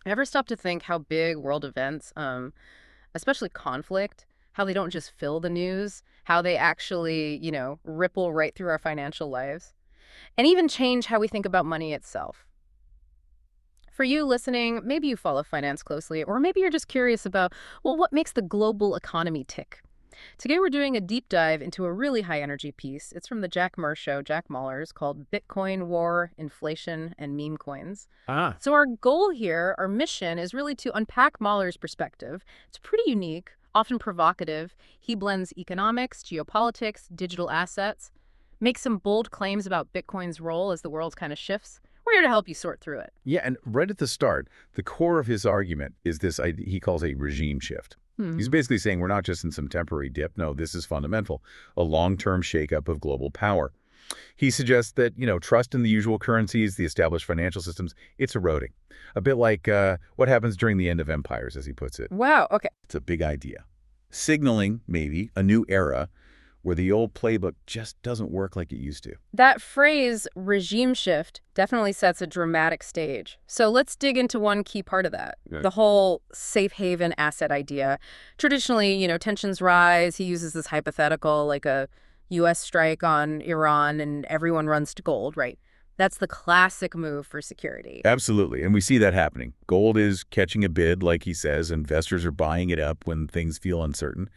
Ever stop to think how big world events, especially conflict, how they don't just fill the news, how they actually, ripple right through our financial lives, and even change how we think about money itself? For you listening, maybe you follow finance closely, or maybe you're just curious about, well, what makes the global economy tick? Today, we're doing a deep dive into a really high energy piece. It's from the Jack Mer Show, Jack Mahler's, called Bitcoin, War, Inflation, and Meme Coins. Ah, So, our goal here, our mission, is really to unpack Mahler's perspective. It's pretty unique, often provocative. He blends economics, geopolitics, digital assets, makes some bold claims about Bitcoin's role as the world kind of shifts. We're here to help you sort through it. yeah, and right at the start, the core of his argument is this idea he calls a regime shift. Hmm. He's basically saying we're not just in some temporary dip. No, this is fundamental, a long-term shakeup of global power. He suggests that, trust in the usual currencies, the established financial systems, it's eroding. A bit like what happens during the end of empires, as he puts it. Wow, okay. It's a big idea. Signaling, maybe, a new era where the old playbook just doesn't work like it used to. That phrase, regime shift, definitely sets a dramatic stage. So let's dig into one key part of that. Yeah. The whole safe haven asset idea. Traditionally, tensions rise. He uses this hypothetical, like a U.S. strike on Iran and everyone runs to gold, right? That's the classic move for security. Absolutely. And we see that happening. Gold is catching a bid, like he says. Investors are buying it up when things feel uncertain.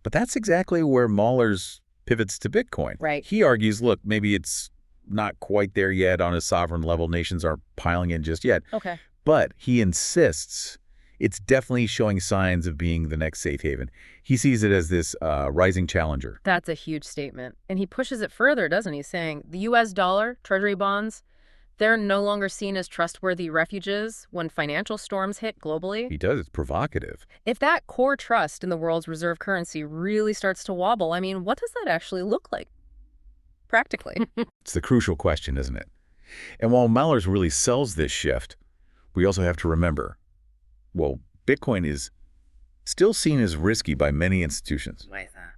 But that's exactly where Mahler's pivots to Bitcoin. Right. He argues, look, maybe it's not quite there yet on a sovereign level. Nations aren't piling in just yet. Okay. But he insists it's definitely showing signs of being the next safe haven. He sees it as this rising challenger. That's a huge statement. And he pushes it further, doesn't he? Saying the U.S. dollar, treasury bonds, they're no longer seen as trustworthy refuges when financial storms hit globally. He does. It's provocative. If that core trust in the world's reserve currency really starts to wobble, I mean, what does that actually look like practically? It's the crucial question, isn't it? And while Mahler's really sells this shift, we also have to remember, well, Bitcoin is still seen as risky by many institutions. Why is that?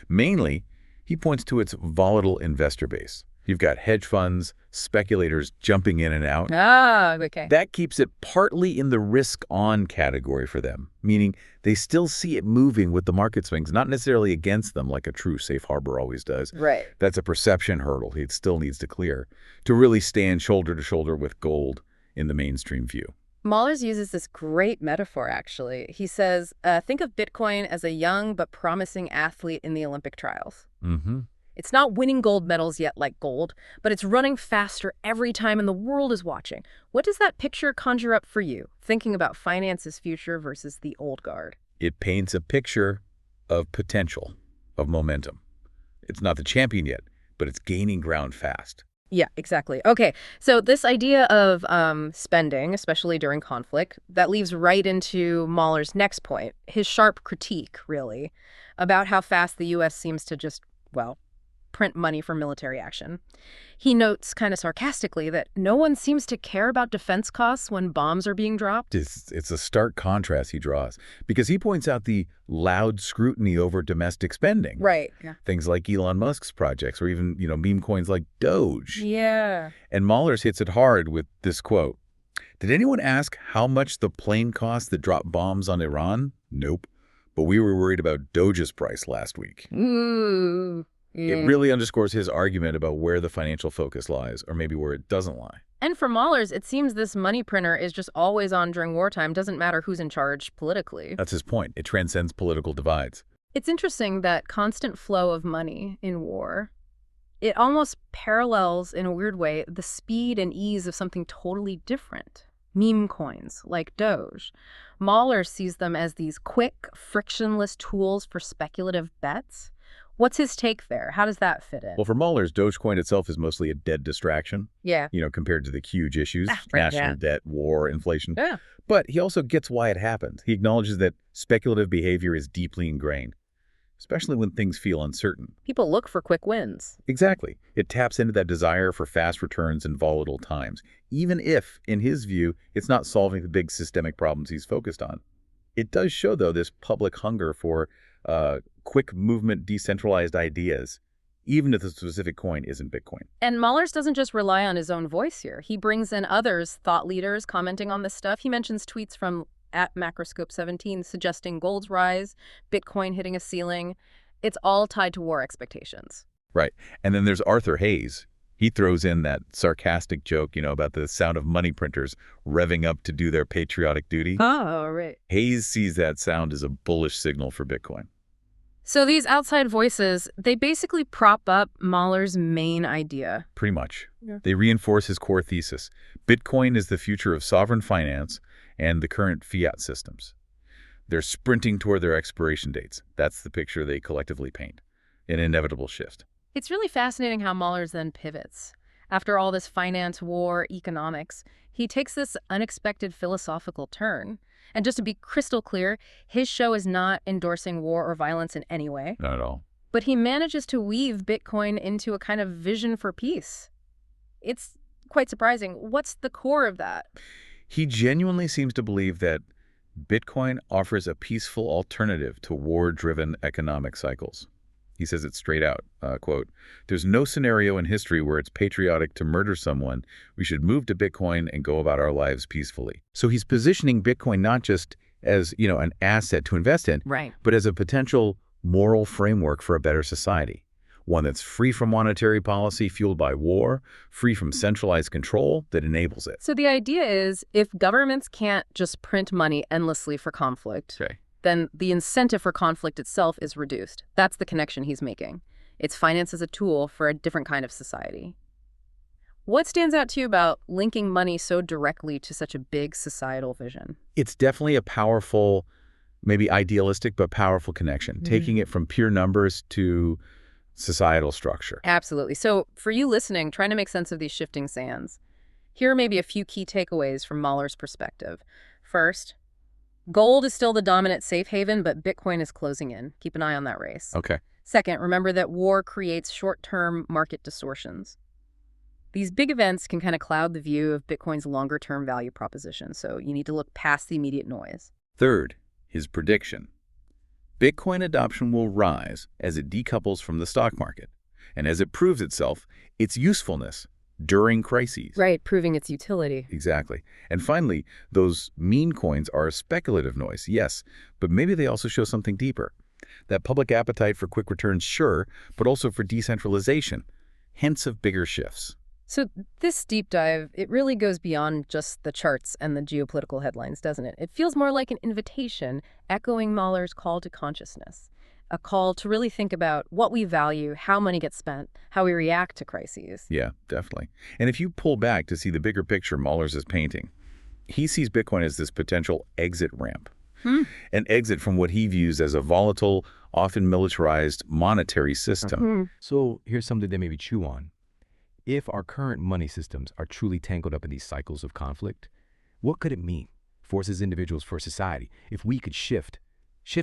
Mainly, he points to its volatile investor base. You've got hedge funds, speculators jumping in and out. Ah, okay. That keeps it partly in the risk-on category for them, meaning they still see it moving with the market swings, not necessarily against them like a true safe harbor always does. Right. That's a perception hurdle he still needs to clear to really stand shoulder to shoulder with gold in the mainstream view. Mahler's uses this great metaphor, actually. He says, think of Bitcoin as a young but promising athlete in the Olympic trials. Mm-hmm. It's not winning gold medals yet like gold, but it's running faster every time and the world is watching. What does that picture conjure up for you, thinking about finance's future versus the old guard? It paints a picture of potential, of momentum. It's not the champion yet, but it's gaining ground fast. Yeah, exactly. Okay, so this idea of spending, especially during conflict, that leads right into Mahler's next point, his sharp critique, really, about how fast the U.S. seems to just, well, print money for military action. He notes kind of sarcastically that no one seems to care about defense costs when bombs are being dropped. It's a stark contrast he draws because he points out the loud scrutiny over domestic spending. Right. Yeah. Things like Elon Musk's projects or even, meme coins like Doge. Yeah. And Mahler's hits it hard with this quote. Did anyone ask how much the plane cost that dropped bombs on Iran? Nope. But we were worried about Doge's price last week. Ooh. Yeah. It really underscores his argument about where the financial focus lies, or maybe where it doesn't lie. And for Mahler's, it seems this money printer is just always on during wartime. Doesn't matter who's in charge politically. That's his point. It transcends political divides. It's interesting that constant flow of money in war, it almost parallels, in a weird way, the speed and ease of something totally different. Meme coins, like Doge. Mahler sees them as these quick, frictionless tools for speculative bets. What's his take there? How does that fit in? Well, for Mahler's, Dogecoin itself is mostly a dead distraction, Yeah. compared to the huge issues, Right, national yeah. debt, war, inflation. Yeah. But he also gets why it happened. He acknowledges that speculative behavior is deeply ingrained, especially when things feel uncertain. People look for quick wins. Exactly. It taps into that desire for fast returns in volatile times, even if, in his view, it's not solving the big systemic problems he's focused on. It does show, though, this public hunger for quick movement, decentralized ideas even if the specific coin isn't Bitcoin. And Mahler's doesn't just rely on his own voice here. He brings in others, thought leaders, commenting on this stuff. He mentions tweets from at Macroscope17 suggesting gold's rise, Bitcoin hitting a ceiling. It's all tied to war expectations. Right. And then there's Arthur Hayes. He throws in that sarcastic joke, about the sound of money printers revving up to do their patriotic duty. Oh, right. Hayes sees that sound as a bullish signal for Bitcoin. So these outside voices, they basically prop up Mahler's main idea. Pretty much. Yeah. They reinforce his core thesis. Bitcoin is the future of sovereign finance and the current fiat systems. They're sprinting toward their expiration dates. That's the picture they collectively paint. An inevitable shift. It's really fascinating how Mahler's then pivots. After all this finance, war, economics, he takes this unexpected philosophical turn. And just to be crystal clear, his show is not endorsing war or violence in any way. Not at all. But he manages to weave Bitcoin into a kind of vision for peace. It's quite surprising. What's the core of that? He genuinely seems to believe that Bitcoin offers a peaceful alternative to war-driven economic cycles. He says it straight out, quote, "There's no scenario in history where it's patriotic to murder someone. We should move to Bitcoin and go about our lives peacefully." So he's positioning Bitcoin not just as, an asset to invest in, Right. but as a potential moral framework for a better society. One that's free from monetary policy fueled by war, free from centralized control that enables it. So the idea is if governments can't just print money endlessly for conflict, Okay. then the incentive for conflict itself is reduced. That's the connection he's making. It's finance as a tool for a different kind of society. What stands out to you about linking money so directly to such a big societal vision? It's definitely a powerful, maybe idealistic, but powerful connection, taking it from pure numbers to societal structure. Absolutely. So for you listening, trying to make sense of these shifting sands, here are maybe a few key takeaways from Mahler's perspective. First, gold is still the dominant safe haven, but Bitcoin is closing in. Keep an eye on that race. Okay. Second, remember that war creates short-term market distortions. These big events can kind of cloud the view of Bitcoin's longer-term value proposition, so you need to look past the immediate noise. Third, his prediction. Bitcoin adoption will rise as it decouples from the stock market, and as it proves its usefulness during crises. Right, proving its utility. Exactly. And finally, those meme coins are a speculative noise, yes, but maybe they also show something deeper. That public appetite for quick returns, sure, but also for decentralization, hints of bigger shifts. So this deep dive, it really goes beyond just the charts and the geopolitical headlines, doesn't it? It feels more like an invitation, echoing Mahler's call to consciousness, a call to really think about what we value, how money gets spent, how we react to crises. Yeah, definitely. And if you pull back to see the bigger picture Mahler's is painting, he sees Bitcoin as this potential exit ramp. An exit from what he views as a volatile, often militarized monetary system. So here's something that maybe chew on. If our current money systems are truly tangled up in these cycles of conflict, what could it mean for us as individuals, for society, if we could shift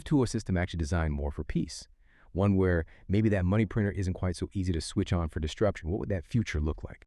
to a system actually designed more for peace? One where maybe that money printer isn't quite so easy to switch on for disruption. What would that future look like?